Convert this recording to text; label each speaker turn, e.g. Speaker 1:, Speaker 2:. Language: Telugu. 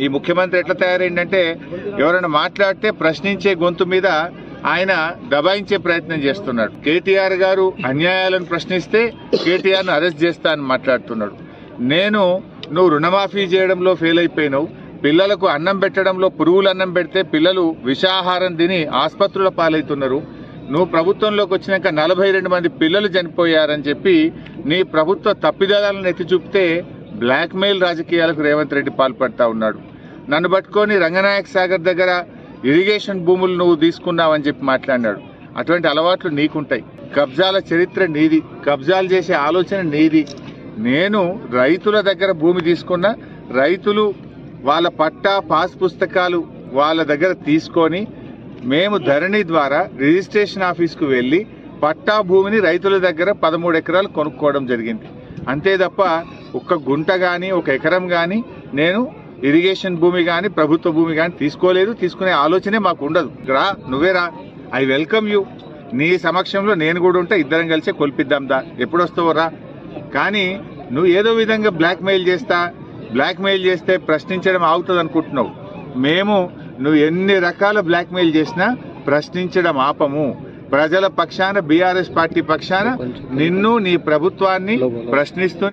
Speaker 1: ఈ ముఖ్యమంత్రి ఎట్లా తయారైందంటే ఎవరైనా మాట్లాడితే ప్రశ్నించే గొంతు మీద ఆయన దబాయించే ప్రయత్నం చేస్తున్నాడు. కేటీఆర్ గారు అన్యాయాలను ప్రశ్నిస్తే కేటీఆర్ను అరెస్ట్ చేస్తా అని మాట్లాడుతున్నాడు. నువ్వు రుణమాఫీ చేయడంలో ఫెయిల్ అయిపోయినావు, పిల్లలకు అన్నం పెట్టడంలో పురుగులు అన్నం పెడితే పిల్లలు విషాహారం తిని ఆసుపత్రుల పాలవుతున్నారు. నువ్వు ప్రభుత్వంలోకి వచ్చినాక 42 మంది పిల్లలు చనిపోయారని చెప్పి నీ ప్రభుత్వ తప్పిదాలను ఎత్తి చూపితే బ్లాక్మెయిల్ రాజకీయాలకు రేవంత్ రెడ్డి పాల్పడతా ఉన్నాడు. నన్ను పట్టుకొని రంగనాయక సాగర్ దగ్గర ఇరిగేషన్ భూములు నువ్వు తీసుకున్నావని చెప్పి మాట్లాడినాడు. అటువంటి అలవాట్లు నీకుంటాయి. కబ్జాల చరిత్ర నీది, కబ్జాలు చేసే ఆలోచన నీది. నేను రైతుల దగ్గర భూమి తీసుకున్న రైతులు వాళ్ళ పట్టా పాస్ పుస్తకాలు వాళ్ళ దగ్గర తీసుకొని మేము ధరణి ద్వారా రిజిస్ట్రేషన్ ఆఫీస్కు వెళ్ళి పట్టా భూమిని రైతుల దగ్గర 13 ఎకరాలు కొనుక్కోవడం జరిగింది. అంతే తప్ప ఒక్క గుంట కానీ ఒక ఎకరం కానీ నేను ఇరిగేషన్ భూమి కానీ ప్రభుత్వ భూమి కానీ తీసుకోలేదు. తీసుకునే ఆలోచనే మాకు ఉండదు. నువ్వే రా, ఐ వెల్కమ్ యూ. నీ సమక్షంలో నేను కూడా ఉంటే ఇద్దరం కలిసి కొల్పిద్దాం దా, ఎప్పుడొస్తావో రా. కానీ నువ్వు ఏదో విధంగా బ్లాక్మెయిల్ చేస్తే ప్రశ్నించడం ఆగుతుంది అనుకుంటున్నావు. నువ్వు ఎన్ని రకాల బ్లాక్మెయిల్ చేసినా ప్రశ్నించడం ఆపము. ప్రజల పక్షాన బీఆర్ఎస్ పార్టీ పక్షాన నిన్ను నీ ప్రభుత్వాన్ని ప్రశ్నిస్తూ